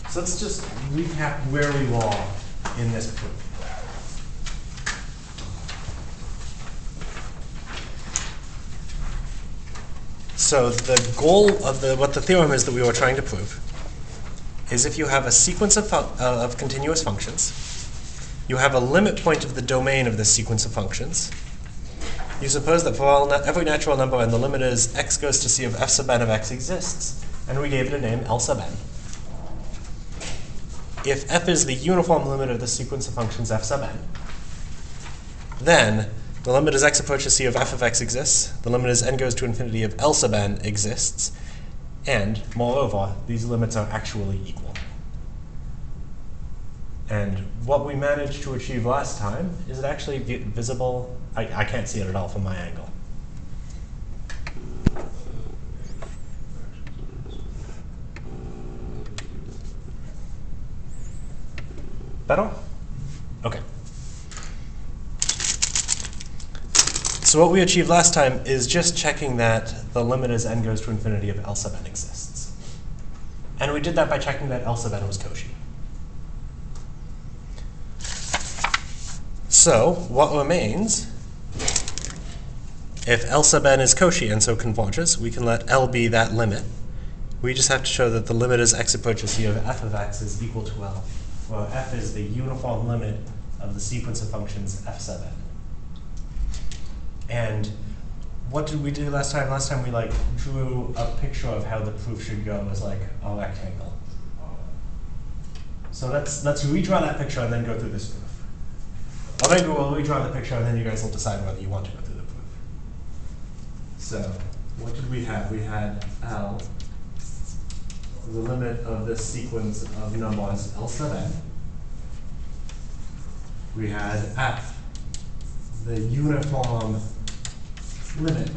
So let's just recap where we were in this proof. So the goal of what the theorem is that we were trying to prove is if you have a sequence of continuous functions, you have a limit point of the domain of this sequence of functions. You suppose that for every natural number and the limit is x goes to c of f sub n of x exists, and we gave it a name L sub n. If f is the uniform limit of the sequence of functions f sub n, then the limit as x approaches c of f of x exists, the limit as n goes to infinity of L sub n exists, and moreover, these limits are actually equal. And what we managed to achieve last time, is it actually visible? I can't see it at all from my angle. Better? Okay. So what we achieved last time is just checking that the limit as n goes to infinity of L sub n exists. And we did that by checking that L sub n was Cauchy. So what remains, if L sub n is Cauchy and so converges, we can let L be that limit. We just have to show that the limit as x approaches c of f of x is equal to L, where f is the uniform limit of the sequence of functions f sub n. And what did we do last time? Last time we drew a picture of how the proof should go as like a rectangle. So let's redraw that picture and then go through this proof. Or maybe we'll redraw the picture and then you guys will decide whether you want to go through the proof. So what did we have? We had L, the limit of this sequence of numbers L sub n. We had F, the uniform limit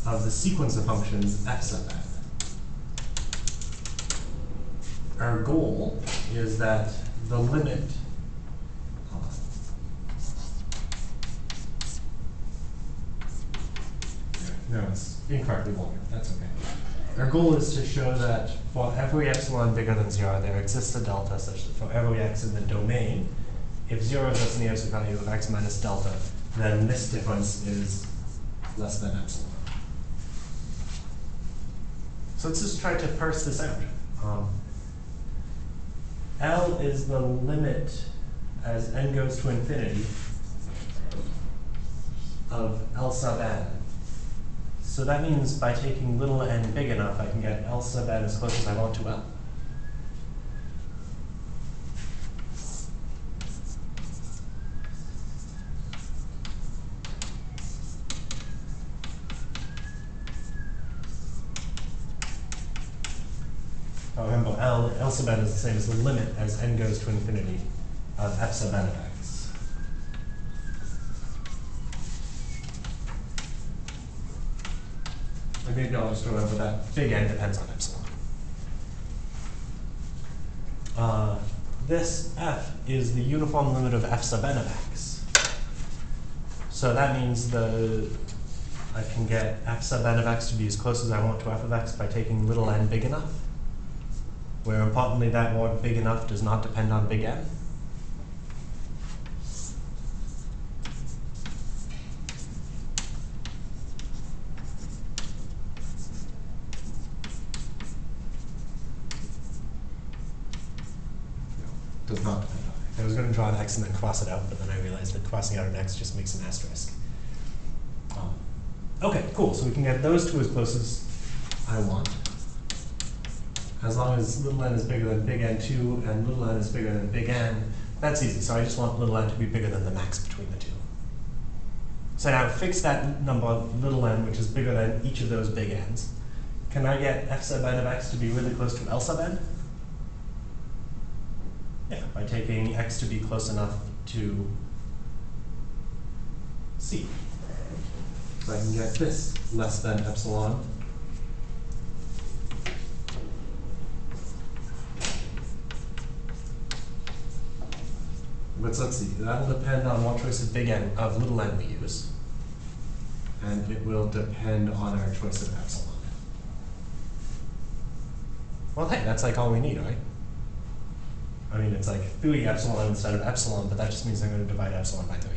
of the sequence of functions f sub n. Our goal is that the limit no, it's incorrectly longer. That's okay. Our goal is to show that for every epsilon bigger than 0, there exists a delta such that for every x in the domain, if 0 is less than the absolute value of x minus delta, then this difference is less than epsilon. So let's just try to parse this out. L is the limit as n goes to infinity of L sub n. So that means by taking little n big enough, I can get L sub n as close as I want to L. Remember, L sub n is the same as the limit as n goes to infinity of f sub n of x. And maybe I'll just remember that big N depends on epsilon. This f is the uniform limit of f sub n of x. So that means I can get f sub n of x to be as close as I want to f of x by taking little n big enough, where importantly that word big enough does not depend on big N. Does not depend on it. I was going to draw an x and then cross it out, but then I realized that crossing out an x just makes an asterisk. Okay, cool. So we can get those two as close as I want. As long as little n is bigger than big N2 and little n is bigger than big N, that's easy. So I just want little n to be bigger than the max between the two. So now fix that number, little n, which is bigger than each of those big N's. Can I get f sub n of x to be really close to L sub n? Yeah, by taking x to be close enough to c. So I can get this less than epsilon. But let's see, that'll depend on what choice of big N, of little n we use. And it will depend on our choice of epsilon. Well, hey, that's like all we need, right? I mean, it's like 3 epsilon instead of epsilon, but that just means I'm going to divide epsilon by 3.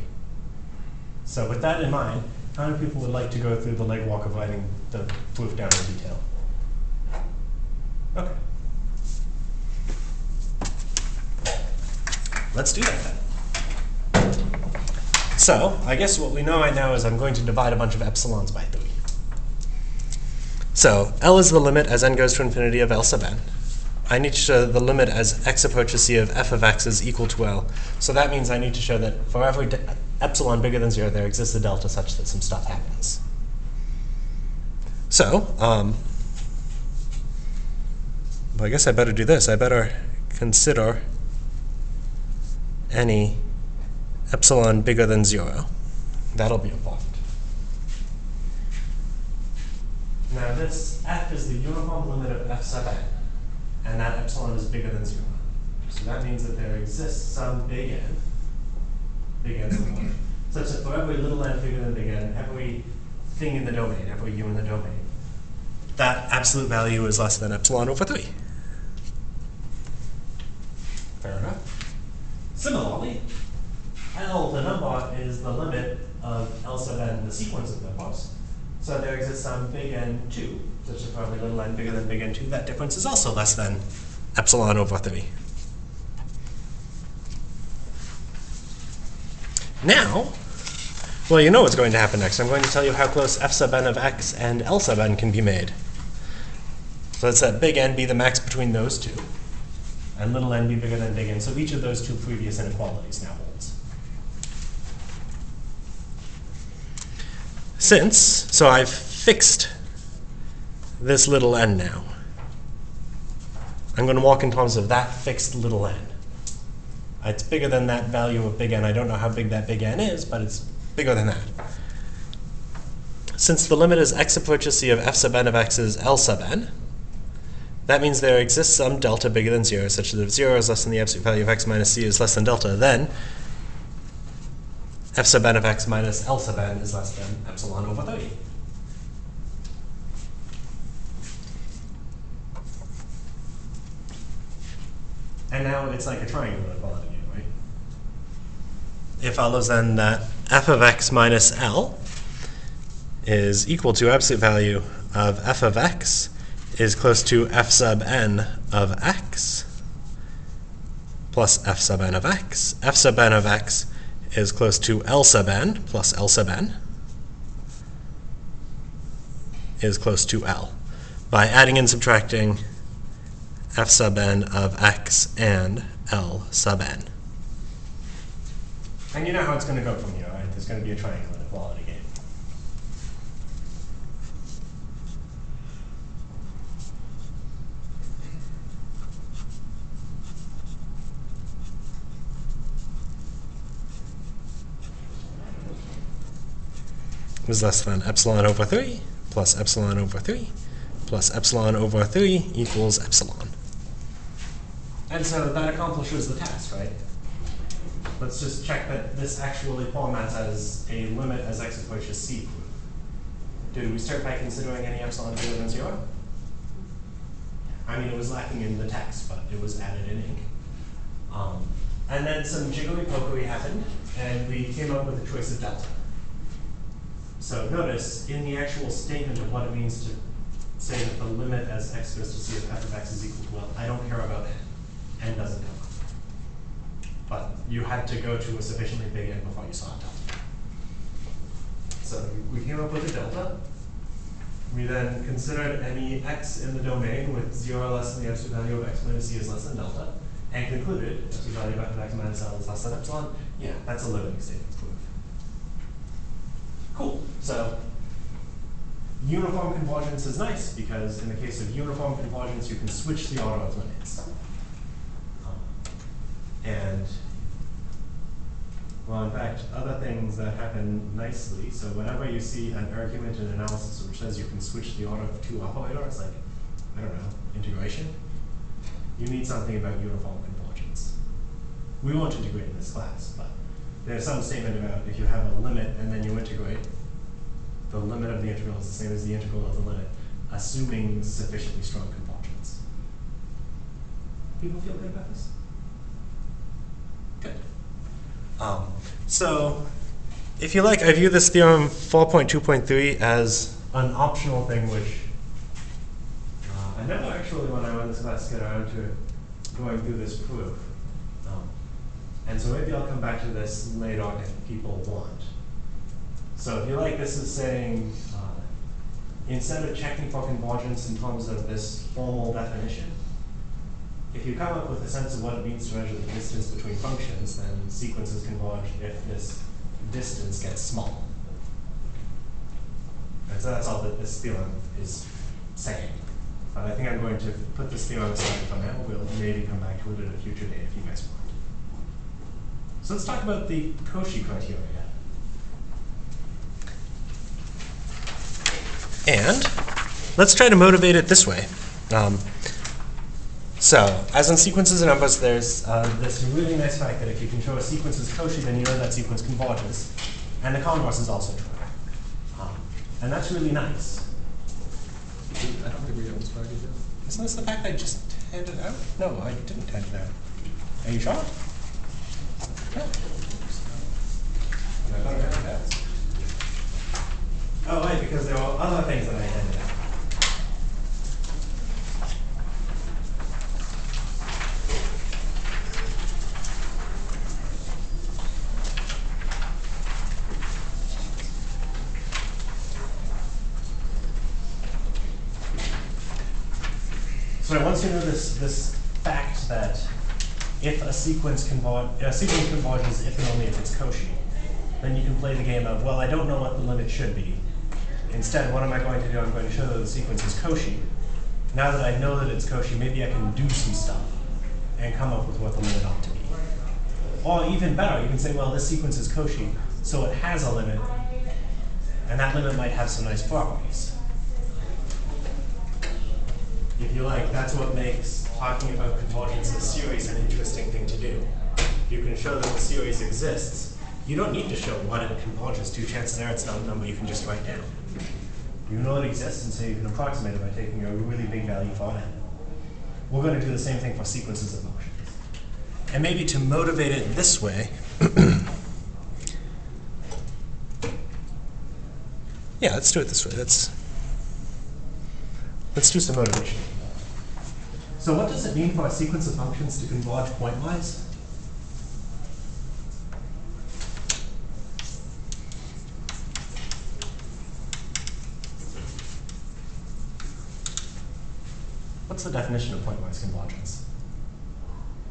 So with that in mind, how many people would like to go through the legwalk of writing the proof down in detail? Okay. Let's do that then. So I guess what we know right now is I'm going to divide a bunch of epsilons by 3. So L is the limit as n goes to infinity of L sub n. I need to show the limit as x approaches c of f of x is equal to L. So that means I need to show that for every epsilon bigger than 0, there exists a delta such that some stuff happens. So, well, I guess I better do this. I better consider any epsilon bigger than 0. That'll be important. Now this f is the uniform limit of f sub n, and that epsilon is bigger than 0. So that means that there exists some big n sub 1, such that for every little n bigger than big N, every thing in the domain, every u in the domain, that absolute value is less than epsilon over 3. Fair enough. Similarly, L, the number, is the limit of L sub n, the sequence of numbers. So there exists some big N2, such that for every little n bigger than big N2, that difference is also less than epsilon over 3. Now, well, you know what's going to happen next. I'm going to tell you how close f sub n of x and L sub n can be made. So let's let big N be the max between those two, and little n be bigger than big N. So each of those two previous inequalities now holds. So I've fixed this little n now. I'm going to walk in terms of that fixed little n. It's bigger than that value of big N. I don't know how big that big N is, but it's bigger than that. Since the limit as x approaches c of f sub n of x is L sub n, that means there exists some delta bigger than 0, such that if 0 is less than the absolute value of x minus c is less than delta, then f sub n of x minus L sub n is less than epsilon over 3. And now it's like a triangle inequality again, right? It follows then that f of x minus L is equal to absolute value of f of x is close to f sub n of x plus f sub n of x. F sub n of x is close to L sub n plus L sub n is close to L by adding and subtracting f sub n of x and L sub n. And you know how it's going to go from here, right? There's going to be a triangle inequality game. Is less than epsilon over 3 plus epsilon over 3 plus epsilon over 3 equals epsilon. And so that accomplishes the task, right? Let's just check that this actually formats as a limit as x approaches c proof. Did we start by considering any epsilon bigger than 0? I mean, it was lacking in the text, but it was added in ink. And then some jiggly-pokery happened, and we came up with a choice of delta. So notice, in the actual statement of what it means to say that the limit as x goes to c of f of x is equal to L, I don't care about n. N doesn't come up. But you had to go to a sufficiently big n before you saw a delta. So we came up with a delta. We then considered any x in the domain with 0 less than the absolute value of x minus c is less than delta, and concluded absolute value of f of x minus L is less than epsilon. Yeah, that's a limiting statement proof. Cool. So uniform convergence is nice because in the case of uniform convergence, you can switch the order of limits. And, well, in fact, other things that happen nicely, so whenever you see an argument in analysis which says you can switch the order of two operators, like, I don't know, integration, you need something about uniform convergence. We won't integrate in this class, but there's some statement about if you have a limit and then you integrate, the limit of the integral is the same as the integral of the limit, assuming sufficiently strong convergence. People feel good about this? Good. So, if you like, I view this theorem 4.2.3 as an optional thing, which I never actually, when I run this class, get around to going through this proof. And so maybe I'll come back to this later on if people want. So if you like, this is saying, instead of checking for convergence in terms of this formal definition, if you come up with a sense of what it means to measure the distance between functions, then sequences converge if this distance gets small. And so that's all that this theorem is saying. But I think I'm going to put this theorem aside for now. We'll maybe come back to it at a future date if you guys want. So let's talk about the CauchyCriteria. And let's try to motivate it this way. So, as in sequences of numbers, there's this really nice fact that if you can show a sequence is Cauchy, then you know that sequence converges. And the converse is also true. And that's really nice. I don't think we have this fact yet. Isn't this the fact I just handed out? No, I didn't hand it out. Are you sure? No. I thought I handed it out. Oh, wait, because there were other things that I handed out. So I want you to know this fact that if a sequence converges if and only if it's Cauchy, then you can play the game of, well, I don't know what the limit should be. Instead, what am I going to do? I'm going to show that the sequence is Cauchy. Now that I know that it's Cauchy, maybe I can do some stuff and come up with what the limit ought to be. Or even better, you can say, well, this sequence is Cauchy, so it has a limit, and that limit might have some nice properties. If you like, that's what makes talking about convergence of series an interesting thing to do. You can show that the series exists. You don't need to show what it converges to. Chances are it's not a number you can just write down. You know it exists, and so you can approximate it by taking a really big value for n. We're going to do the same thing for sequences of functions. And maybe to motivate it this way, yeah, let's do it this way. Let's do some motivation. So what does it mean for a sequence of functions to converge pointwise? What's the definition of pointwise convergence?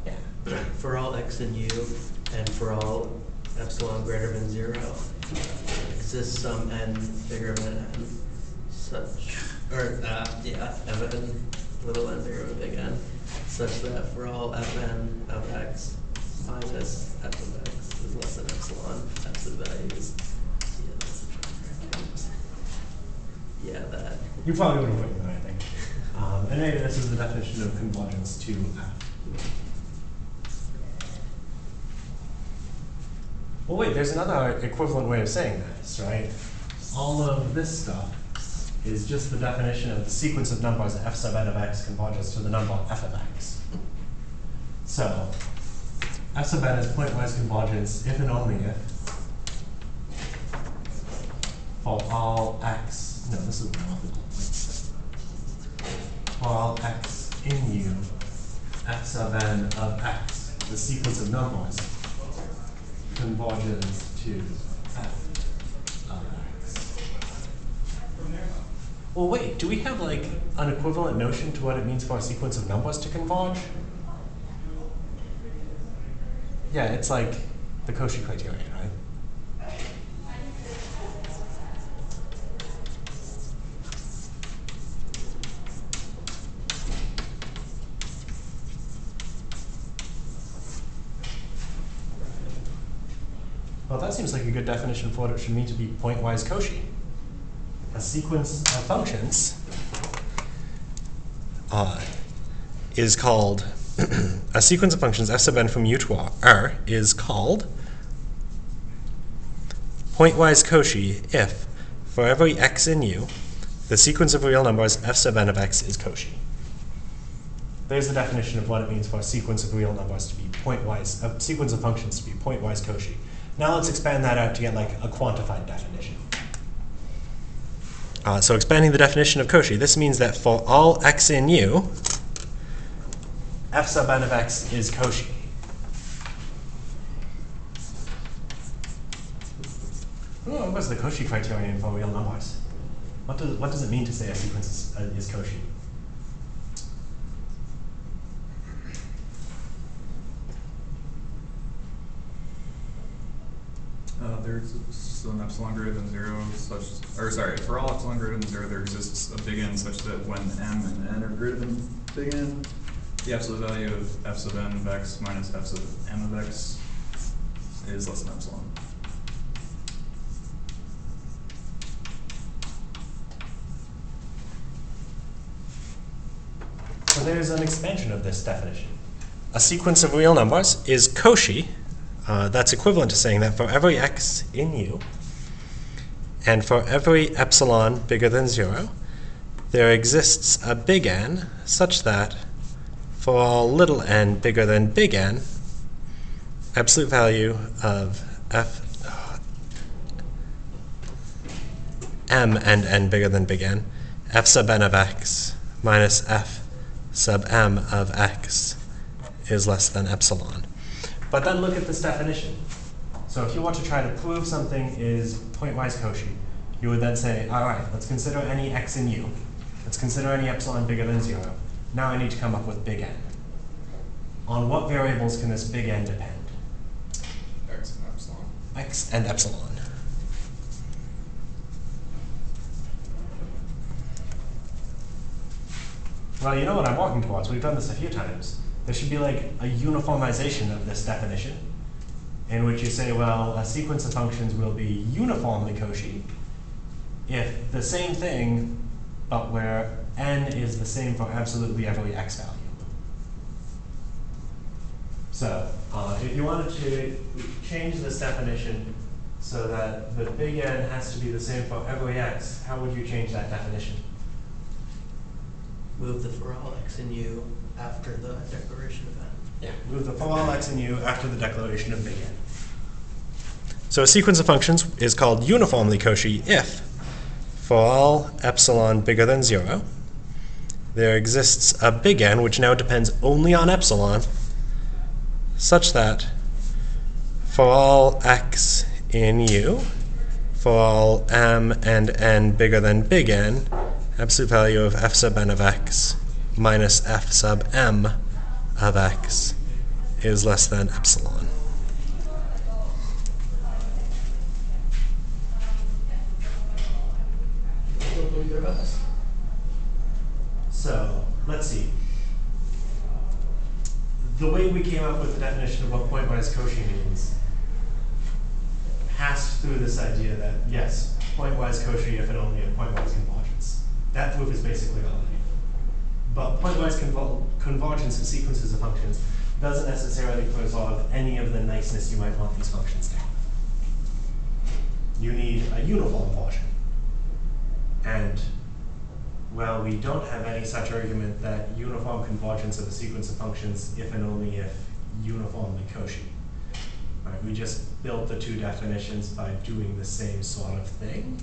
Yeah. For all x in u and for all epsilon greater than 0, exists some n bigger than n, such, or fn little n bigger than big N, such that for all fn of x minus f of x is less than epsilon, absolute values. Yeah, that. You probably would have written that, I think. And maybe this is the definition of convergence to F. Well, wait, there's another equivalent way of saying this, right? All of this stuff is just the definition of the sequence of numbers f sub n of x converges to the number f of x. So, f sub n is pointwise convergence if and only if for all x, no, this is for all x in u, f sub n of x, the sequence of numbers, converges to f of x. Well, wait, do we have like an equivalent notion to what it means for a sequence of numbers to converge? Yeah, it's like the Cauchy criterion, right? Well, that seems like a good definition for what it should mean to be pointwise Cauchy. A sequence of functions is called, a sequence of functions f sub n from u to r is called pointwise Cauchy if, for every x in u, the sequence of real numbers f sub n of x is Cauchy. there's the definition of what it means for a sequence of real numbers to be pointwise, a sequence of functions to be pointwise Cauchy. Now let's expand that out to get like a quantified definition. So expanding the definition of Cauchy, this means that for all x in U, f sub n of x is Cauchy. What was the Cauchy criterion for real numbers? What does it mean to say a sequence is Cauchy? There exists an epsilon greater than 0 such, or sorry, for all epsilon greater than 0, there exists a big N such that when m and n are greater than big N, the absolute value of f sub n of x minus f sub m of x is less than epsilon. So there's an expansion of this definition. A sequence of real numbers is Cauchy. That's equivalent to saying that for every x in U, and for every epsilon bigger than 0, there exists a big N such that for all little n bigger than big N, absolute value of m and n bigger than big N, f sub n of x minus f sub m of x is less than epsilon. But then look at this definition. So if you want to try to prove something is pointwise Cauchy, you would then say, all right, let's consider any x in U. Let's consider any epsilon bigger than 0. Now I need to come up with big N. On what variables can this big N depend? X and epsilon. X and epsilon. Well, you know what I'm walking towards. We've done this a few times. There should be like a uniformization of this definition in which you say, well, a sequence of functions will be uniformly Cauchy if the same thing, but where n is the same for absolutely every x value. So if you wanted to change this definition so that the big N has to be the same for every x, how would you change that definition? Move the for all x in U after the declaration of n. Yeah, move the for all x in U after the declaration of big N. So a sequence of functions is called uniformly Cauchy if, for all epsilon bigger than 0, there exists a big N which now depends only on epsilon, such that for all x in U, for all m and n bigger than big N, absolute value of f sub n of x minus f sub m of x is less than epsilon. So let's see. The way we came up with the definition of what pointwise Cauchy means passed through this idea that, yes, pointwise Cauchy if and only if pointwise convergence. That proof is basically all I need. But pointwise convergence of sequences of functions doesn't necessarily preserve any of the niceness you might want these functions to have. You need a uniform version. And well, we don't have any such argument that uniform convergence of a sequence of functions if and only if uniformly Cauchy. Right? We just built the two definitions by doing the same sort of thing.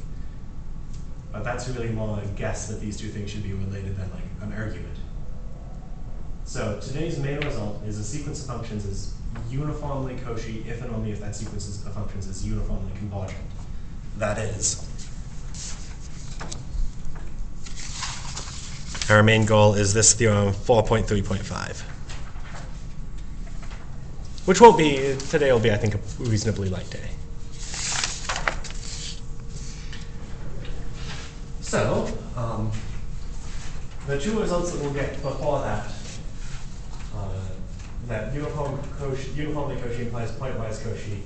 But that's really more a guess that these two things should be related than like an argument. So today's main result is a sequence of functions is uniformly Cauchy if and only if that sequence of functions is uniformly convergent. That is, our main goal is this theorem 4.3.5. Which won't be, today will be, I think, a reasonably light day. So, the two results that we'll get before that, that uniformly Cauchy implies pointwise Cauchy,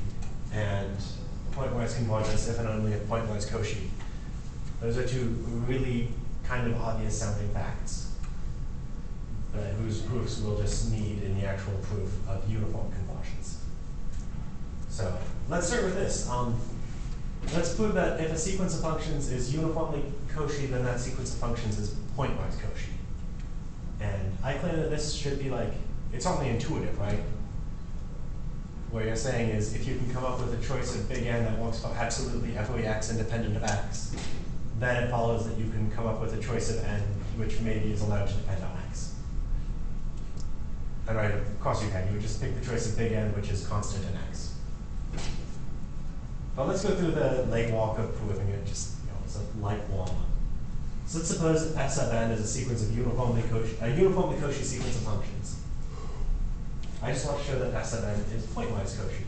and pointwise convergence if and only if pointwise Cauchy. Those are two really kind of obvious sounding facts, but whose proofs we'll just need in the actual proof of uniform convergence. So let's start with this. Let's prove that if a sequence of functions is uniformly Cauchy, then that sequence of functions is pointwise Cauchy. And I claim that this should be like, it's only intuitive, right? What you're saying is if you can come up with a choice of big N that works for absolutely every x independent of x, then it follows that you can come up with a choice of N which maybe is allowed to depend on x. And right, of course you can. You would just pick the choice of big N which is constant in x. But let's go through the legwalk of proving it, just, it's a light warm-up. So let's suppose f sub n is a sequence of uniformly Cauchy sequence of functions. I just want to show that f sub n is pointwise Cauchy.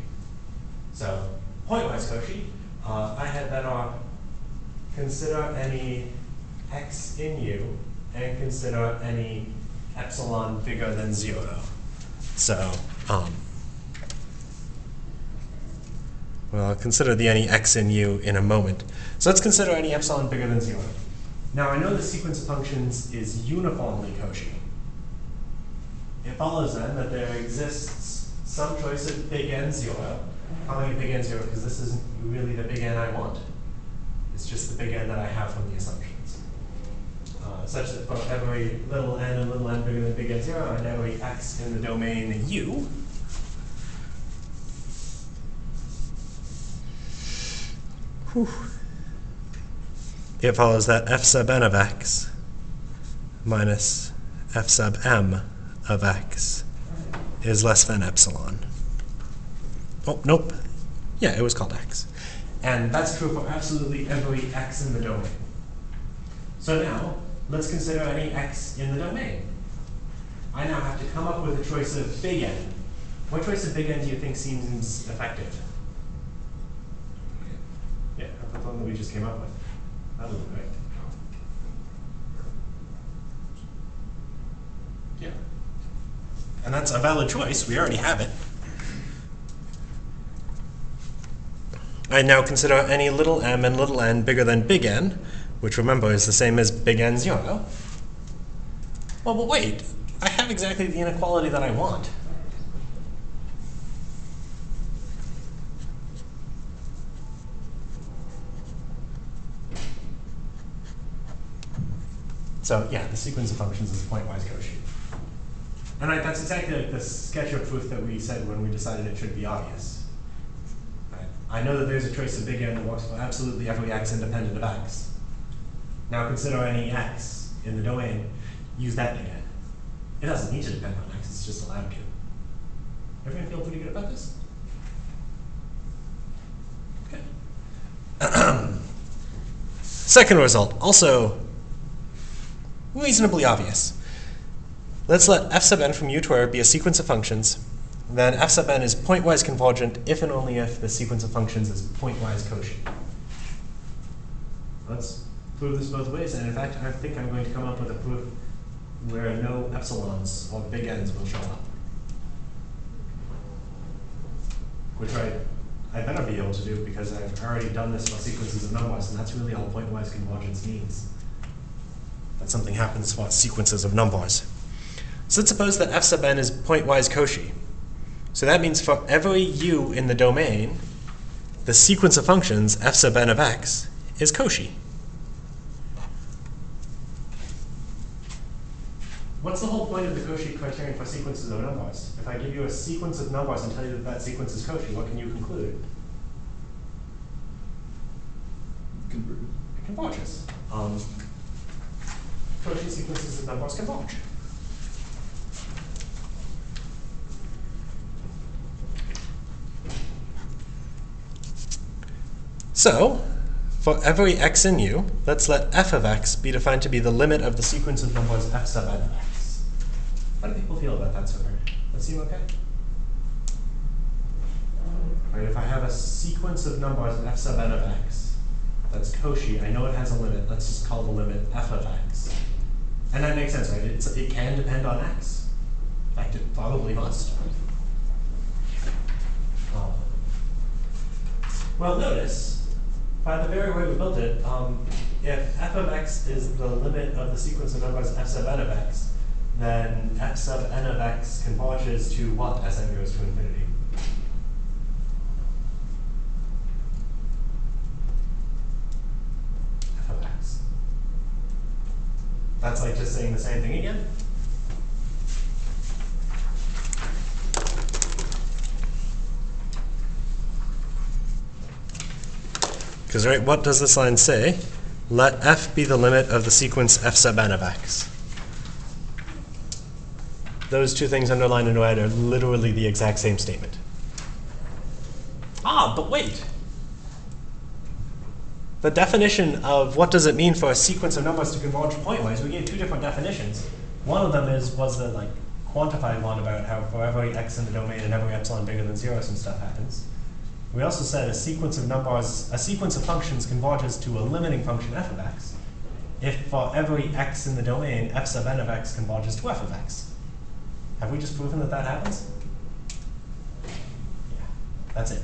So pointwise Cauchy, I had better consider any x in U and consider any epsilon bigger than 0. So well, I'll consider the any x in U in a moment. So let's consider any epsilon bigger than 0. Now I know the sequence of functions is uniformly Cauchy. It follows then that there exists some choice of big N 0. Calling it big N 0 because this isn't really the big N I want. It's just the big N that I have from the assumptions. Such that for every little n and little n bigger than big N 0 and every x in the domain U, it follows that f sub n of x minus f sub m of x is less than epsilon. Oh, nope. Yeah, it was called x. And that's true for absolutely every x in the domain. So now, let's consider any x in the domain. I now have to come up with a choice of big N. What choice of big N do you think seems effective? Yeah, the one that we just came up with. That'll look right. Yeah. And that's a valid choice. We already have it. I now consider any little m and little n bigger than big N, which remember is the same as big N 0. Well, but wait. I have exactly the inequality that I want. So yeah, the sequence of functions is pointwise Cauchy. And that's exactly like the sketch of proof that we said when we decided it should be obvious. Right? I know that there's a choice of big N that works for absolutely every x independent of x. Now consider any x in the domain, use that big N. It doesn't need to depend on x, it's just allowed to. Everyone feel pretty good about this? Okay. Second result, also reasonably obvious. Let's let f sub n from U to R be a sequence of functions. Then f sub n is pointwise convergent if and only if the sequence of functions is pointwise Cauchy. Let's prove this both ways, and in fact, I think I'm going to come up with a proof where no epsilons or big N's will show up. Which I better be able to do because I've already done this for sequences of numbers, and that's really all pointwise convergence means. That something happens for sequences of numbers. So let's suppose that f sub n is pointwise Cauchy. So that means for every u in the domain, the sequence of functions f sub n of x is Cauchy. What's the whole point of the Cauchy criterion for sequences of numbers? If I give you a sequence of numbers and tell you that that sequence is Cauchy, what can you conclude? It converges. Cauchy sequences of numbers converge. So, for every x in U, let's let f of x be defined to be the limit of the sequence of numbers f sub n of x. How do people feel about that so far? Does that seem okay? Right, if I have a sequence of numbers f sub n of x that's Cauchy, I know it has a limit. Let's just call the limit f of x. And that makes sense, right? It can depend on x. In fact, it probably must. Well, notice, by the very way we built it, if f of x is the limit of the sequence of numbers f sub n of x, then f sub n of x converges to what as n goes to infinity? F of x. That's like just saying the same thing again. Because, right, what does this line say? Let f be the limit of the sequence f sub n of x. Those two things underlined in red are literally the exact same statement. Ah, but wait. The definition of what does it mean for a sequence of numbers to converge pointwise, we gave two different definitions. One of them was the like quantified one about how for every x in the domain and every epsilon bigger than 0 some stuff happens. We also said a sequence of numbers, a sequence of functions converges to a limiting function f of x if for every x in the domain f sub n of x converges to f of x. Have we just proven that that happens? Yeah, that's it.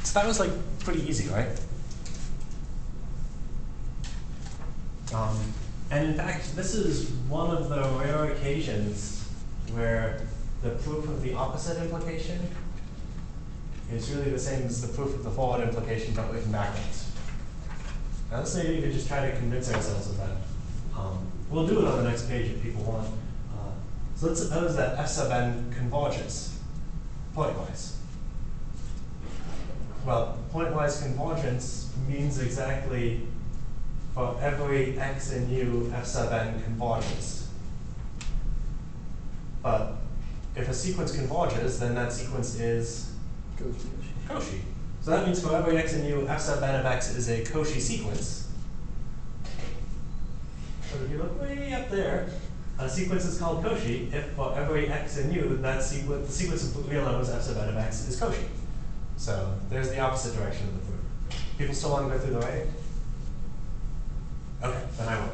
So that was like pretty easy, right? And in fact, this is one of the rare occasions where the proof of the opposite implication is really the same as the proof of the forward implication, but written backwards. Now let's maybe we could just try to convince ourselves of that. We'll do it on the next page if people want. So let's suppose that f sub n converges pointwise. Well, pointwise convergence means exactly for every x in U, f sub n converges. But if a sequence converges, then that sequence is Cauchy. So that means for every x in U, f sub n of x is a Cauchy sequence. So if you look way up there, a sequence is called Cauchy if for every x in U, that sequence, the sequence of real numbers f sub n of x is Cauchy. So there's the opposite direction of the proof. People still want to go through the writing? Okay, then I won't.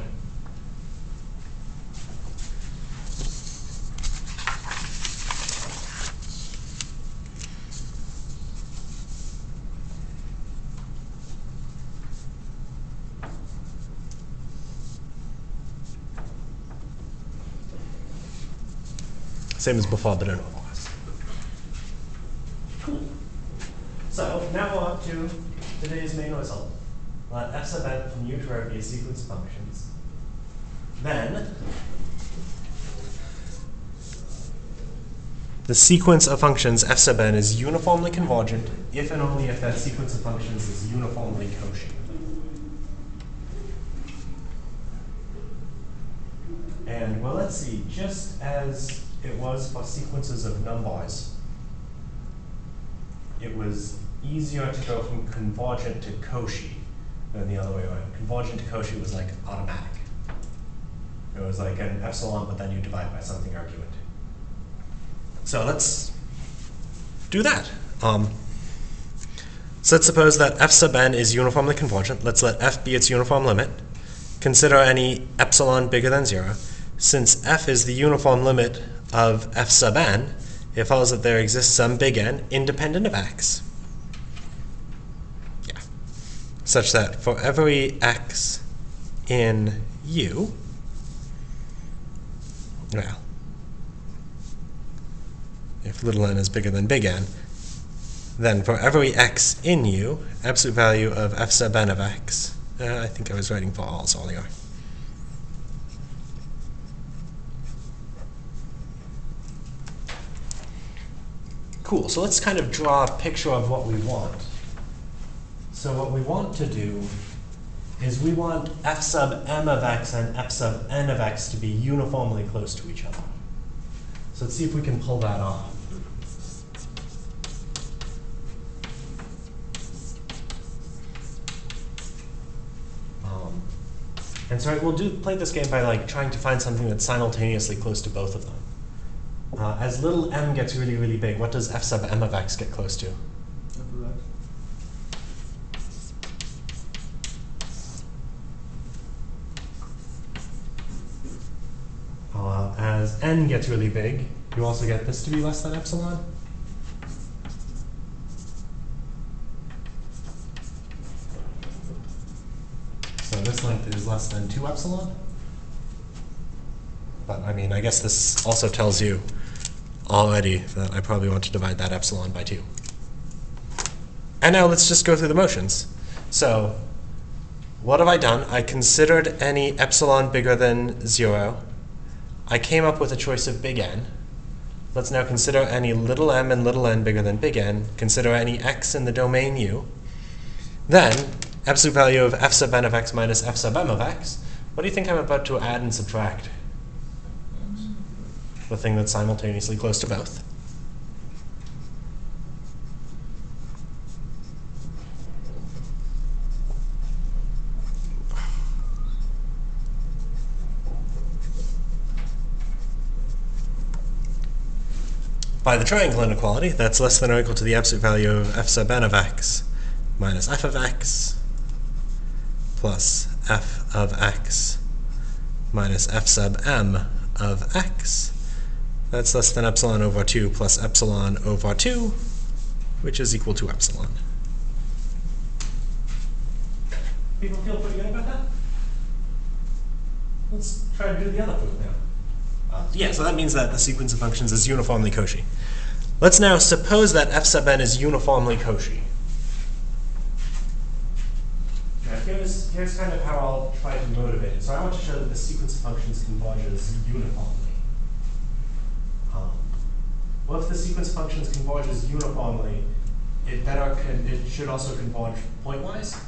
Same as before, but in otherwise. Cool. So now we're up to today's main result. Let f sub n from U to R be a sequence of functions. Then the sequence of functions f sub n is uniformly convergent if and only if that sequence of functions is uniformly Cauchy. And well, let's see, just as it was for sequences of numbers, it was easier to go from convergent to Cauchy than the other way around. Convergent to Cauchy was like automatic. It was like an epsilon, but then you divide by something argument. So let's do that. So let's suppose that f sub n is uniformly convergent. Let's let f be its uniform limit. Consider any epsilon bigger than 0. Since f is the uniform limit of f sub n, it follows that there exists some big N independent of x. Yeah. Such that for every x in U, well, if little n is bigger than big N, then for every x in U, absolute value of f sub n of x, I think I was writing for alls earlier. Cool, so let's kind of draw a picture of what we want. So what we want to do is we want f sub m of x and f sub n of x to be uniformly close to each other. So let's see if we can pull that off. And so we'll play this game by like trying to find something that's simultaneously close to both of them. As little m gets really, really big, what does f sub m of x get close to? F of x. As n gets really big, you also get this to be less than epsilon. So this length is less than 2 epsilon. But I mean, I guess this also tells you already that I probably want to divide that epsilon by 2. And now let's just go through the motions. So what have I done? I considered any epsilon bigger than 0. I came up with a choice of big N. Let's now consider any little m and little n bigger than big N. Consider any x in the domain U. Then, absolute value of f sub n of x minus f sub m of x. What do you think I'm about to add and subtract? The thing that's simultaneously close to both. By the triangle inequality, that's less than or equal to the absolute value of f sub n of x minus f of x plus f of x minus f sub m of x. That's less than epsilon over 2 plus epsilon over 2, which is equal to epsilon. People feel pretty good about that? Let's try to do the other proof now. Yeah, so that means that the sequence of functions is uniformly Cauchy. Let's now suppose that f sub n is uniformly Cauchy. Now here's kind of how I'll try to motivate it. So I want to show that the sequence of functions converges uniformly. Well, if the sequence of functions converges uniformly, it should also converge pointwise.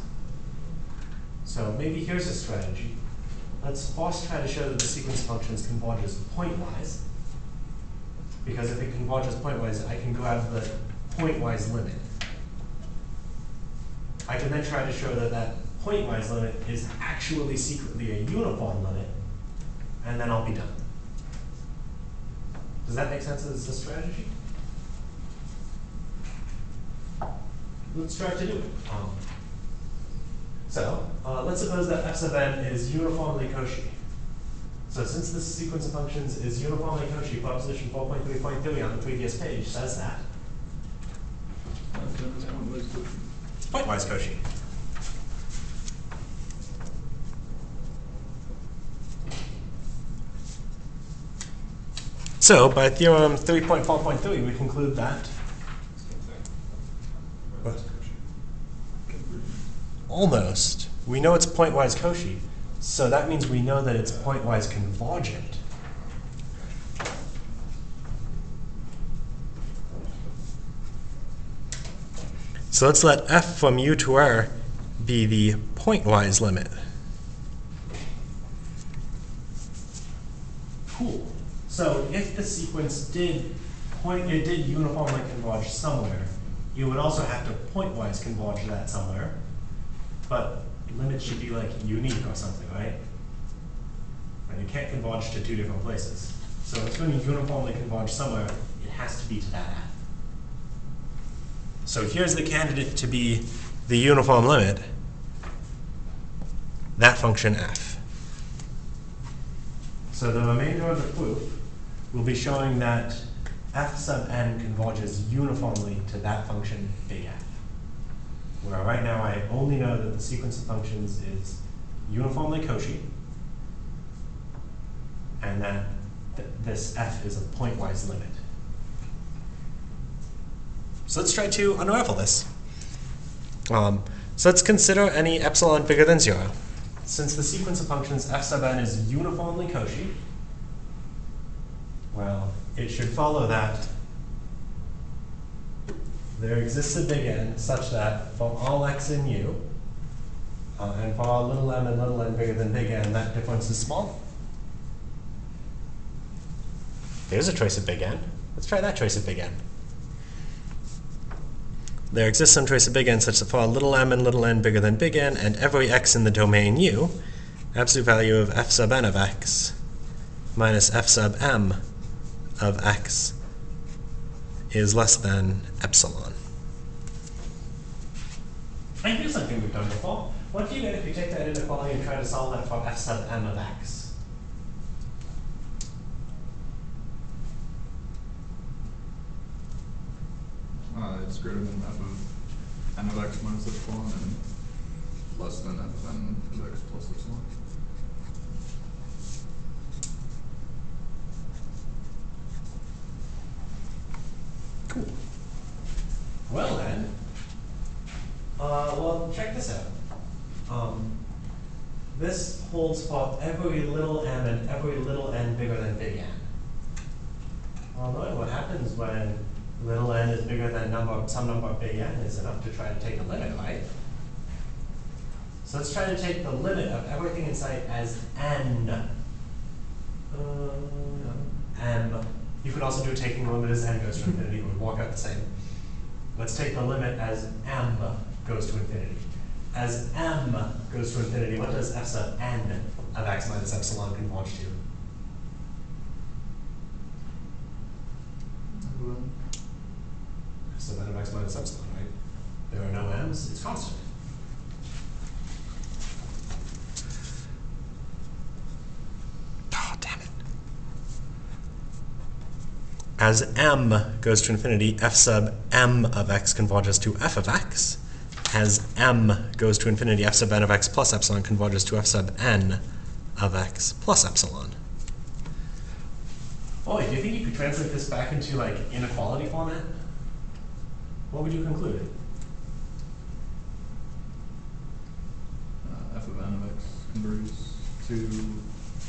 So maybe here's a strategy. Let's first try to show that the sequence of functions converges pointwise. Because if it converges pointwise, I can grab the pointwise limit. I can then try to show that that pointwise limit is actually secretly a uniform limit, and then I'll be done. Does that make sense as a strategy? Let's try to do it. Let's suppose that f sub n is uniformly Cauchy. So since this sequence of functions is uniformly Cauchy, proposition 4.3.3 on the previous page says that. Pointwise Cauchy. So by theorem 3.4.3, we conclude that. What? Almost. We know it's pointwise Cauchy, so that means we know that it's pointwise convergent. So let's let f from u to r be the pointwise limit. Cool. So if the sequence did uniformly converge somewhere, you would also have to pointwise converge that somewhere. But limits should be like unique or something, right? And you can't converge to two different places. So if it's going to uniformly converge somewhere, it has to be to that f. So here's the candidate to be the uniform limit, that function f. So the remainder of the proof will be showing that f sub n converges uniformly to that function big F. Where right now I only know that the sequence of functions is uniformly Cauchy, and that this f is a pointwise limit. So let's try to unravel this. So let's consider any epsilon bigger than 0. Since the sequence of functions f sub n is uniformly Cauchy, well, it should follow that there exists a big N such that for all x in U, and for all little m and little n bigger than big N, that difference is small. There's a trace of big N. Let's try that trace of big N. There exists some trace of big N such that for all little m and little n bigger than big N, and every x in the domain U, absolute value of f sub n of x minus f sub m of x is less than epsilon. And here's something we've done before. What do you get if you take that inequality and try to solve that for f sub m of x? It's greater than f of n of x minus epsilon and less than f of n of x plus epsilon. Cool. Well then, well check this out. this holds for every little m and every little n bigger than big N. Well, knowing what happens when little n is bigger than some number of big N is enough to try to take a limit, right? So let's try to take the limit of everything in sight as n. M. You could also do taking the limit as n goes to infinity. It would work out the same. Let's take the limit as m goes to infinity. As m goes to infinity, what does f sub n of x minus epsilon converge to? F sub n of x minus epsilon, right? There are no m's, it's constant. Oh, damn it. As m goes to infinity, f sub m of x converges to f of x. As m goes to infinity, f sub n of x plus epsilon converges to f sub n of x plus epsilon. Ollie, do you think you could translate this back into like inequality format? What would you conclude? F of n of x converges to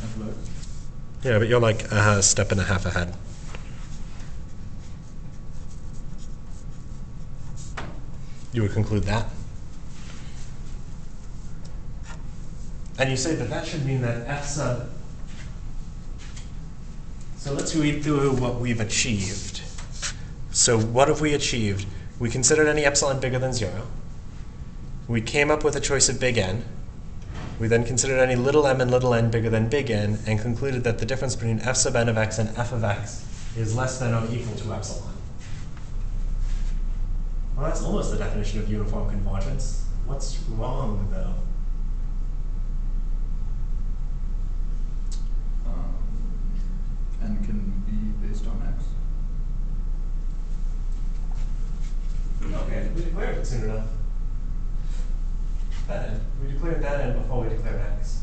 f of x. Yeah, but you're like a step and a half ahead. You would conclude that. And you say that that should mean that f sub. So let's read through what we've achieved. So what have we achieved? We considered any epsilon bigger than 0. We came up with a choice of big N. We then considered any little m and little n bigger than big N and concluded that the difference between f sub n of x and f of x is less than or equal to epsilon. Well, that's almost the definition of uniform convergence. What's wrong, though? N can be based on x. Okay, we declared it soon enough. That n. We declared that n before we declared x.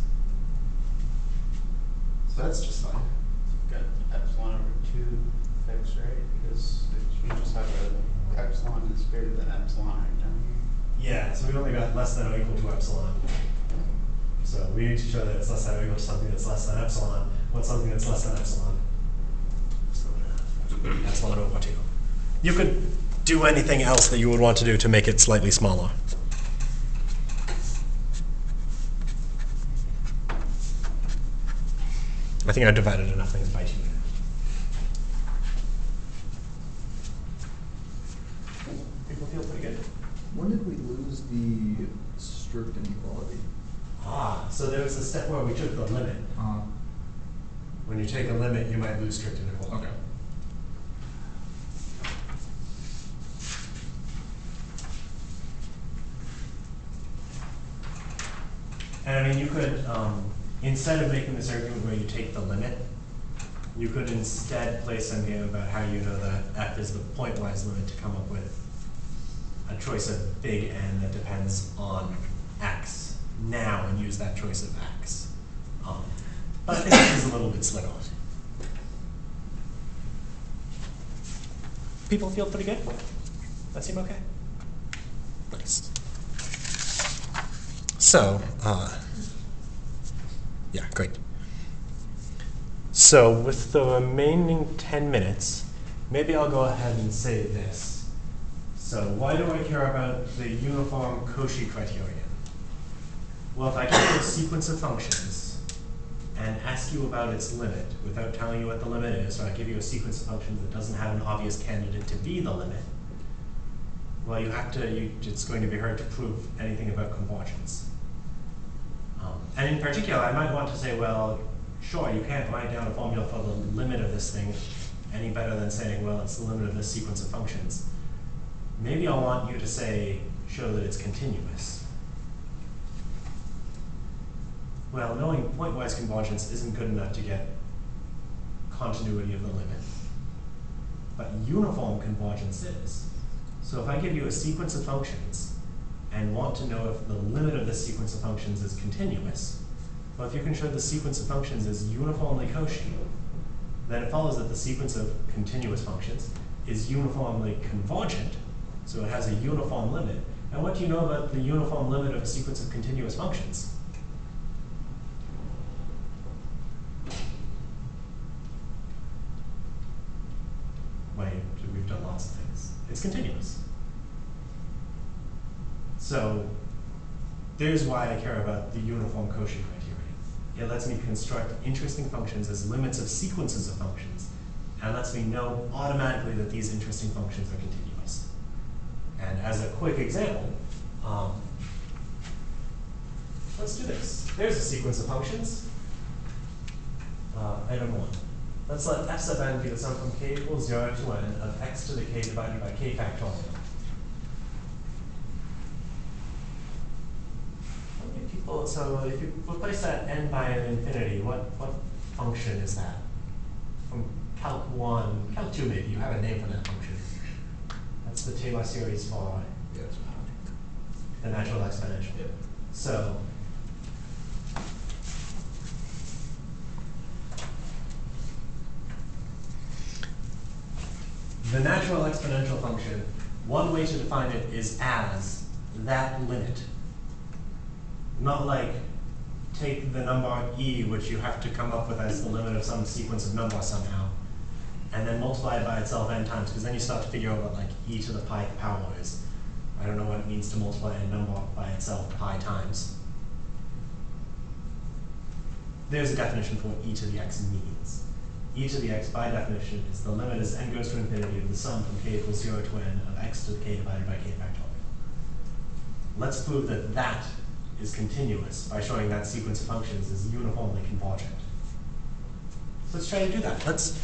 So that's just fine. Got epsilon over 2 fixed, right? Because you just have a epsilon is greater than epsilon right down here. Yeah, so we only got less than or equal to epsilon. So we need to show that it's less than or equal to something that's less than epsilon. What's something that's less than epsilon? Epsilon over 2. You could do anything else that you would want to do to make it slightly smaller. I think I divided enough things by 2. People feel pretty good. When did we lose the strict inequality? Ah, so there was a step where we took the limit. When you take a limit, you might lose strict inequality. Okay. And I mean, you could, instead of making this argument where you take the limit, you could instead play some game about how you know that f is the pointwise limit to come up with a choice of big N that depends on x now and use that choice of x. But I think this is a little bit slick on. People feel pretty good? That seem okay? Nice. So, yeah, great. So with the remaining 10 minutes, maybe I'll go ahead and say this. So why do I care about the uniform Cauchy criterion? Well, if I give you a sequence of functions and ask you about its limit without telling you what the limit is, or I give you a sequence of functions that doesn't have an obvious candidate to be the limit, well, it's going to be hard to prove anything about convergence. And in particular, I might want to say, well, sure, you can't write down a formula for the limit of this thing any better than saying, well, it's the limit of this sequence of functions. Maybe I'll want you to say, show that it's continuous. Well, knowing pointwise convergence isn't good enough to get continuity of the limit. But uniform convergence is. So if I give you a sequence of functions and want to know if the limit of this sequence of functions is continuous, well, if you can show the sequence of functions is uniformly Cauchy, then it follows that the sequence of continuous functions is uniformly convergent, so it has a uniform limit. And what do you know about the uniform limit of a sequence of continuous functions? It's continuous. So there's why I care about the uniform Cauchy criteria. It lets me construct interesting functions as limits of sequences of functions, and lets me know automatically that these interesting functions are continuous. And as a quick example, let's do this. There's a sequence of functions. Item 1. Let's let f sub n be the sum from k equals 0 to n of x to the k divided by k factorial. How many people, so if you replace that n by an infinity, what function is that? From Calc 1, Calc 2 maybe, you have a name for that function. That's the Taylor series for the natural exponential. Yep. So the natural exponential function, one way to define it is as that limit. Not like take the number e, which you have to come up with as the limit of some sequence of numbers somehow, and then multiply it by itself n times, because then you start to figure out what like e to the pi power is. I don't know what it means to multiply a number by itself pi times. There's a definition for what e to the x means. E to the x, by definition, is the limit as n goes to infinity of the sum from k equals 0 to n of x to the k divided by k factorial. Let's prove that that is continuous by showing that sequence of functions is uniformly convergent. So let's try to do that. Let's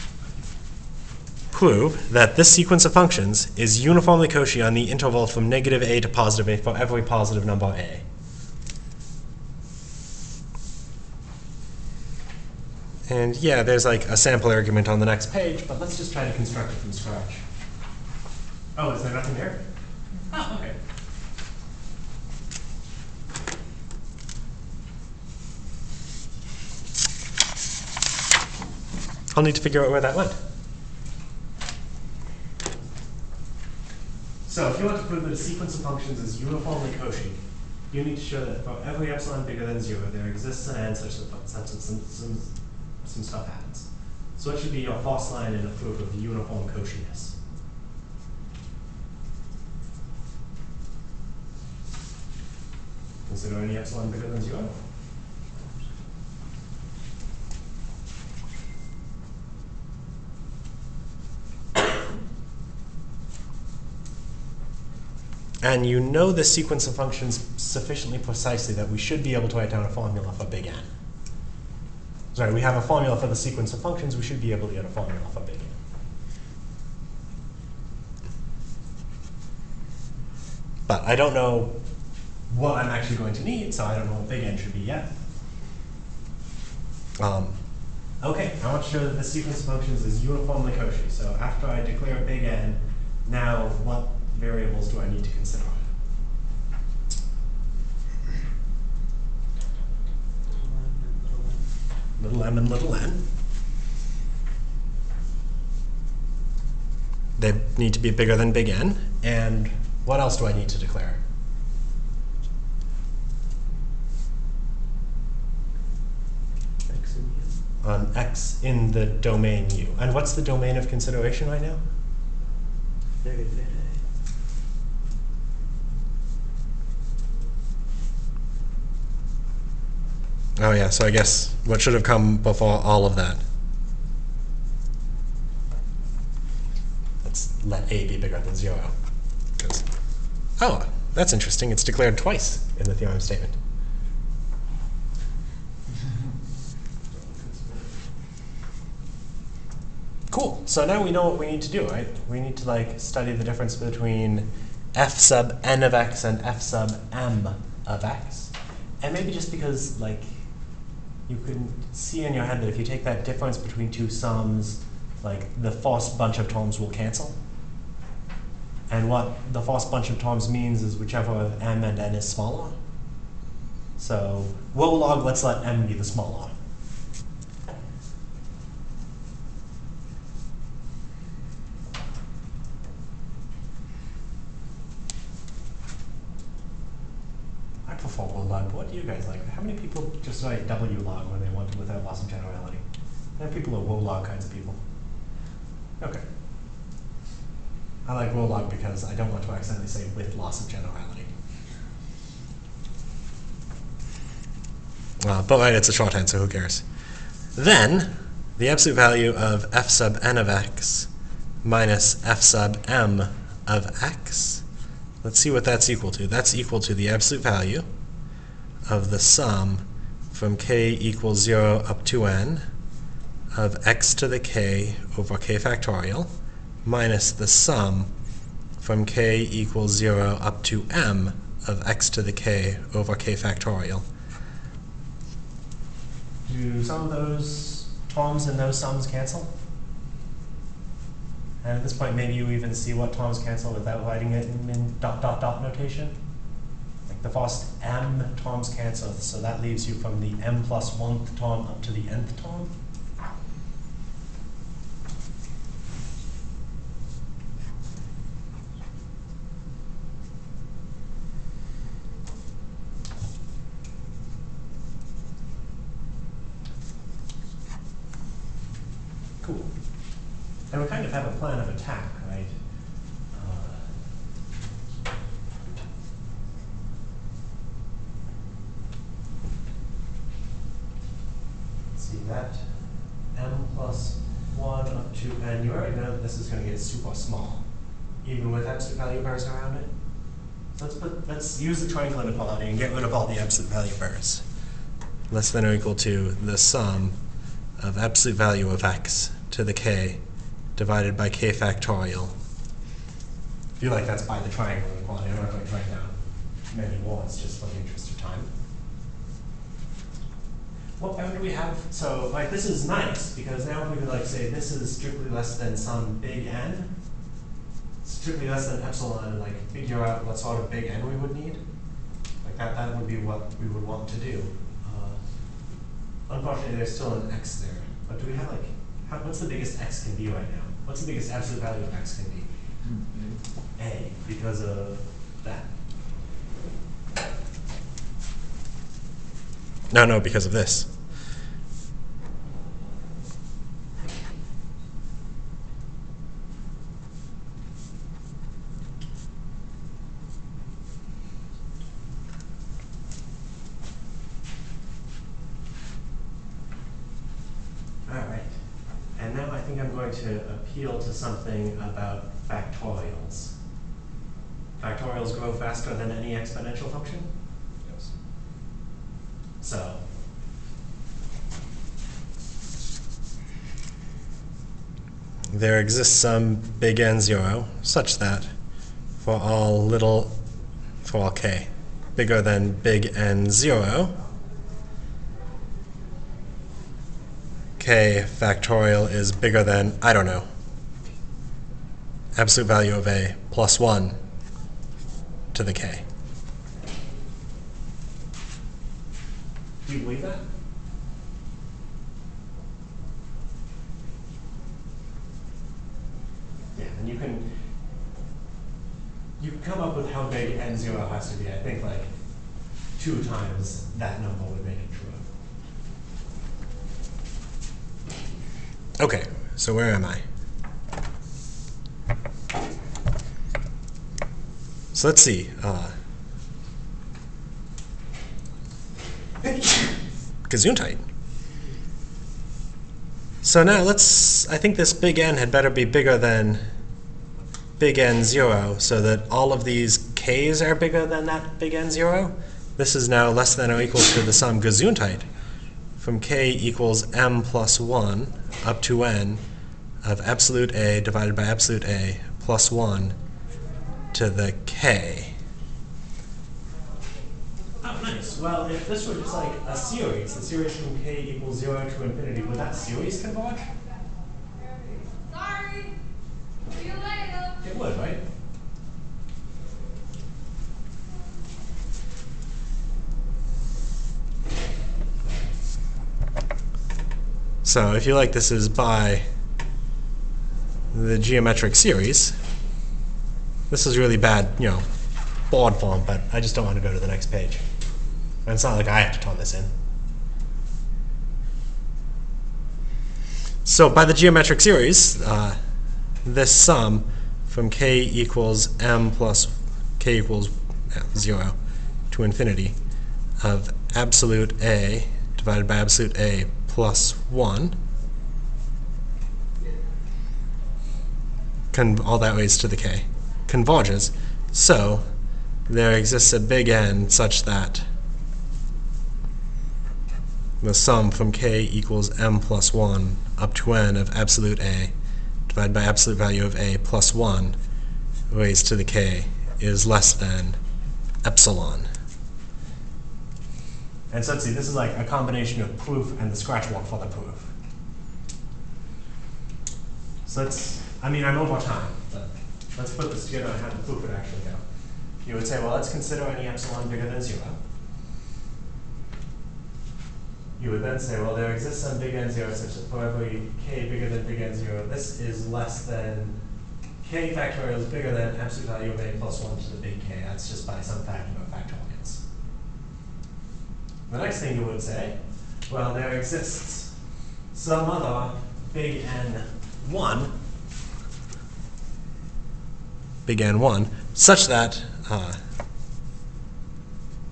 prove that this sequence of functions is uniformly Cauchy on the interval from negative a to positive a for every positive number a. And yeah, there's like a sample argument on the next page, but let's just try to construct it from scratch. Oh, is there nothing there? Oh, okay. I'll need to figure out where that went. So if you want to prove that a sequence of functions is uniformly Cauchy, you need to show that for every epsilon bigger than 0, there exists an n such that some stuff happens. So it should be your first line in a proof of uniform Cauchiness. Consider any epsilon bigger than 0. And you know the sequence of functions sufficiently precisely that we should be able to write down a formula for big N. Sorry, we have a formula for the sequence of functions, we should be able to get a formula for big N. But I don't know what I'm actually going to need, so I don't know what big N should be yet. Okay, I want to show that the sequence of functions is uniformly Cauchy. So after I declare big N, now what variables do I need to consider? Little m and little n. They need to be bigger than big N. And what else do I need to declare? X and U. X in the domain U. And what's the domain of consideration right now? Very good. Oh yeah, so I guess what should have come before all of that? Let's let A be bigger than 0. Oh, that's interesting. It's declared twice in the theorem statement. Cool. So now we know what we need to do, right? We need to like study the difference between f sub n of x and f sub m of x. And maybe just because like you can see in your head that if you take that difference between two sums, like the first bunch of terms will cancel. And what the first bunch of terms means is whichever m and n is smaller. So rho log, let's let m be the smaller. I prefer rho log, but what do you guys like? How many people just write w log when they want to without loss of generality? How many people are rho log kinds of people? Okay. I like roll log because I don't want to accidentally say with loss of generality. But right, it's a shorthand, so who cares? Then, the absolute value of f sub n of x minus f sub m of x. Let's see what that's equal to. That's equal to the absolute value of the sum from k equals 0 up to n of x to the k over k factorial minus the sum from k equals 0 up to m of x to the k over k factorial. Do some of those terms and those sums cancel? And at this point, maybe you even see what terms cancel without writing it in dot dot dot notation. Like the first m terms cancel, so that leaves you from the m plus 1th term up to the nth term. Cool. And we kind of have a plan of attack, right? Let's see, that m plus 1 up to n, you already know that this is going to get super small, even with absolute value pairs around it. So let's use the triangle inequality and get rid of all the absolute value pairs. Less than or equal to the sum of absolute value of x to the k divided by k factorial. I feel like that's by the triangle inequality. I'm not going to write down many more, it's just for the interest of time. What bound do we have? So like this is nice because now we could like say this is strictly less than some big N, strictly less than epsilon, and like figure out what sort of big N we would need. Like that would be what we would want to do. Unfortunately, there's still an x there. But do we have like, what's the biggest x can be right now? What's the biggest absolute value of x can be? A, because of that. No, because of this. To appeal to something about factorials. Factorials grow faster than any exponential function? Yes. So, there exists some big N0 such that for all k bigger than big N0, k factorial is bigger than, I don't know, absolute value of a plus 1 to the k. Do you believe that? Yeah, and you can come up with how big n0 has to be. I think like 2 times that number would make it true. Okay, so where am I? So let's see. Gesundheit. So now I think this big N had better be bigger than big N0 so that all of these k's are bigger than that big N0. This is now less than or equal to the sum Gesundheit from k equals m plus 1 up to n of absolute A divided by absolute A plus 1 to the k. Oh, nice. Well, if this were just like a series from k equals 0 to infinity, would that series converge? Sorry. See you later. It would, right? So if you like, this is by the geometric series. This is really bad, board form, but I just don't want to go to the next page. And it's not like I have to turn this in. So by the geometric series, this sum from k equals m plus k equals 0 to infinity of absolute A divided by absolute A plus 1, all that ways to the k, converges. So there exists a big N such that the sum from k equals m plus 1 up to n of absolute A divided by absolute value of A plus 1 raised to the k is less than epsilon. And so let's see, this is like a combination of proof and the scratch walk for the proof. So I'm over time, but let's put this together and how the proof would actually go. You would say, well, let's consider any epsilon bigger than 0. You would then say, well, there exists some big N 0 such that for every k bigger than big N 0, this is less than k factorial is bigger than absolute value of A plus 1 to the big K. That's just by some factor of factorials. The next thing you would say, well, there exists some other big N1, such that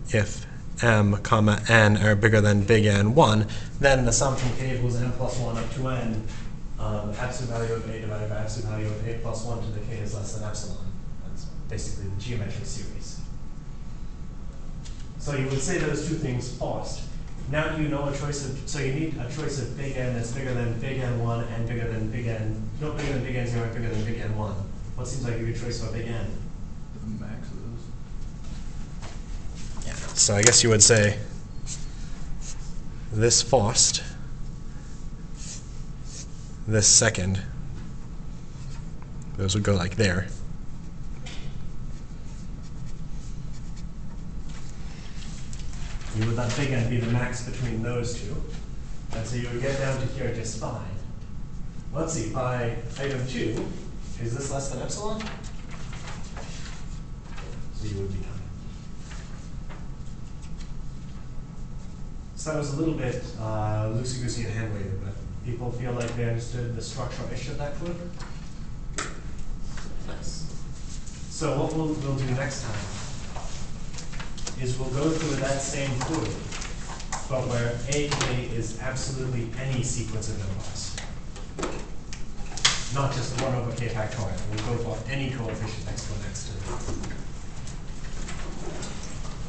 if m comma n are bigger than big N1, then the sum from k equals n plus 1 up to n absolute value of A divided by absolute value of A plus 1 to the k is less than epsilon. That's basically the geometric series. So you would say those two things first. Now you know a choice of, so you need a choice of big N that's bigger than big N1 and bigger than big N, not bigger than big N0 and bigger than big N1. What seems like a good choice for big N? The max of those. Yeah. So I guess you would say this first, this second, those would go like there. You would let big N be the max between those two. And so you would get down to here just fine. Let's see, by item 2, is this less than epsilon? So you would be done. So that was a little bit loosey-goosey and hand-wavy, but people feel like they understood the structural issue of that proof? Nice. So what we'll do next time is we'll go through that same proof, but where AK is absolutely any sequence of numbers. Not just 1 over k factorial. We'll go for any coefficient exponents to the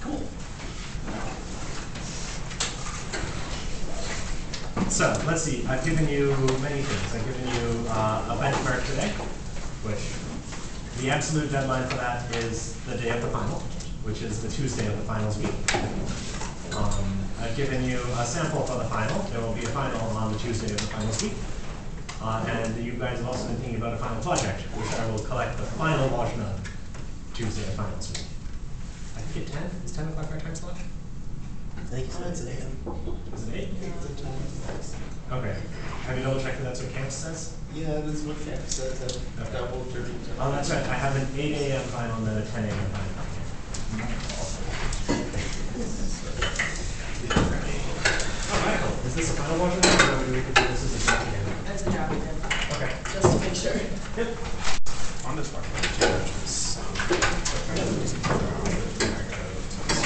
Cool. So let's see, I've given you many things. I've given you a benchmark today, which the absolute deadline for that is the day of the final, which is the Tuesday of the finals week. I've given you a sample for the final. There will be a final on the Tuesday of the finals week. And you guys have also been thinking about a final project, which I will collect the final version of Tuesday of finals week. I think at 10? Is 10 o'clock our time slot? I think it's 8 a.m. Is it 8? Okay. Have you double checked that that's what camp says? Yeah, that's what Cap says. Okay. Double, triple. Oh, that's right. I have an 8 a.m. final and then a 10 a.m. final. Oh, Michael, is this a final version or do we do this as a draft again? That's a job again, Okay. just to make sure. Yep. On this one,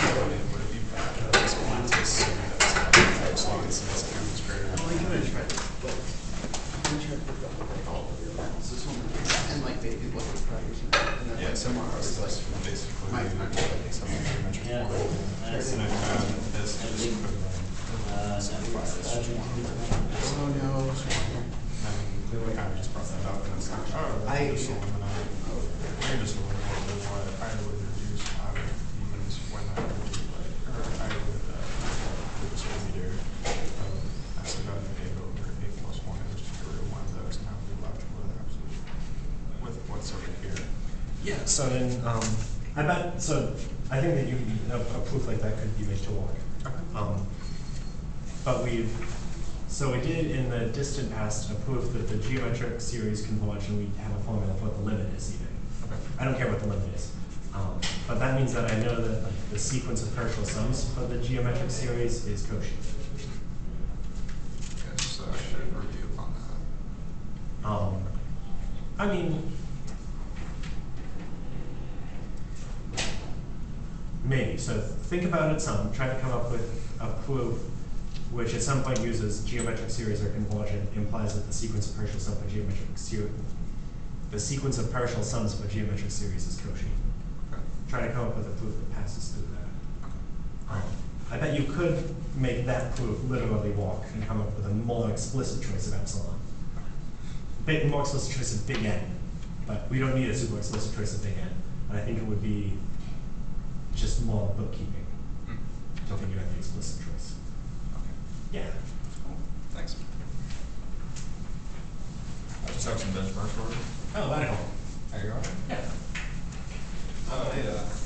would it be bad at this point to assume that epsilon since m is greater than Well, you can try to both. You can try to put all of your lines. This one, and like maybe what the priors are. And then yeah, like tomorrow is is like basically my some geometric Yeah. form. And I found this is equivalent. Oh no. We kind of just brought that up and it's like, oh, I- just eliminate. I just eliminate what I would reduce out of evens when I would do like, or I would do this distributor of absolute value of A over A plus 1 and just get rid of 1 that is now be left with absolute, with what's over here. Yeah, so then I bet, so I think that a proof like that could be made to work. Okay. But so we did in the distant past a proof that the geometric series converge, and we have a formula for what the limit is even. Okay. I don't care what the limit is. But that means that I know that like, the sequence of partial sums for the geometric series is Cauchy. Okay, so I should review upon that. I mean, Maybe, so think about it some, try to come up with a proof which at some point uses geometric series or convolution, implies that the sequence of partial sum of a geometric series, the sequence of partial sums of a geometric series is Cauchy. Okay. Try to come up with a proof that passes through that. I bet you could make that proof literally walk and come up with a more explicit choice of epsilon. Bit more explicit choice of big N, but we don't need a super explicit choice of big N. And I think it would be just more bookkeeping. I don't think you have the explicit choice. Okay. Yeah. Cool. Thanks. I just have some benchmarks for you. Oh, radical. There you are. Yeah.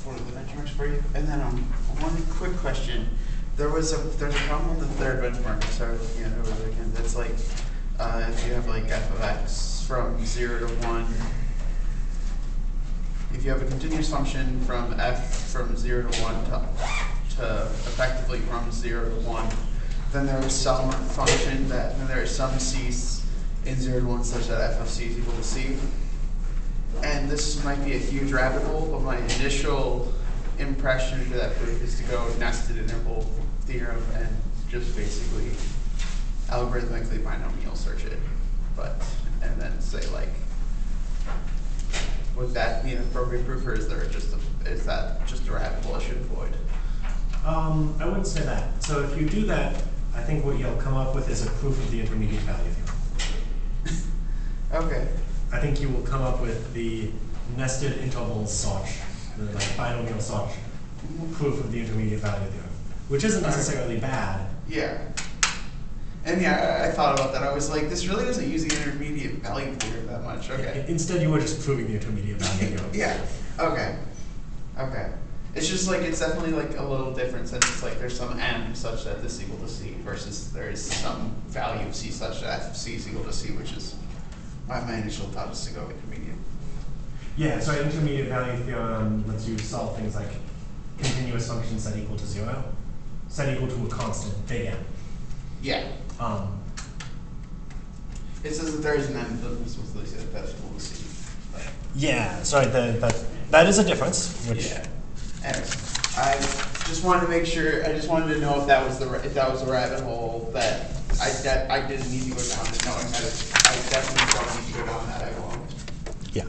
One of the benchmarks for you. And then one quick question. There's a problem with the third benchmark. I started looking at it over the weekend. It's like if you have like f of x from 0 to 1. If you have a continuous function from f from 0 to 1 to effectively from 0 to 1, then there is some function that, then there is some c's in 0 to 1 such that f of c is equal to c. And this might be a huge rabbit hole, but my initial impression to that proof is to go nested interval theorem and just basically algorithmically binomial search it. And then say like, would that be an appropriate proof, or is that just a rabbit hole I should avoid? I wouldn't say that. So if you do that, I think what you'll come up with is a proof of the intermediate value theorem. Okay. I think you will come up with the nested interval Soch, the like binomial Soch proof of the intermediate value theorem, which isn't necessarily bad. Yeah. And yeah, I thought about that. I was like, this really doesn't use the intermediate value theorem that much. Okay. Instead, you were just proving the intermediate value theorem. Yeah. Okay. Okay. It's just like, it's definitely like a little different since it's like there's some m such that this is equal to c versus there is some value of c such that f of c is equal to c, which is why my initial thought was to go intermediate. Yeah, so intermediate value theorem lets you solve things like continuous functions set equal to 0, set equal to a constant, big N. Yeah. It says that there is an m that explicitly says that that's equal to c. But Yeah, sorry, that is a difference. Which yeah. Anyways, I just wanted to make sure. I just wanted to know if that was a rabbit hole that I didn't need to go down. Just knowing that I definitely don't need to go down that. I won't. Yeah,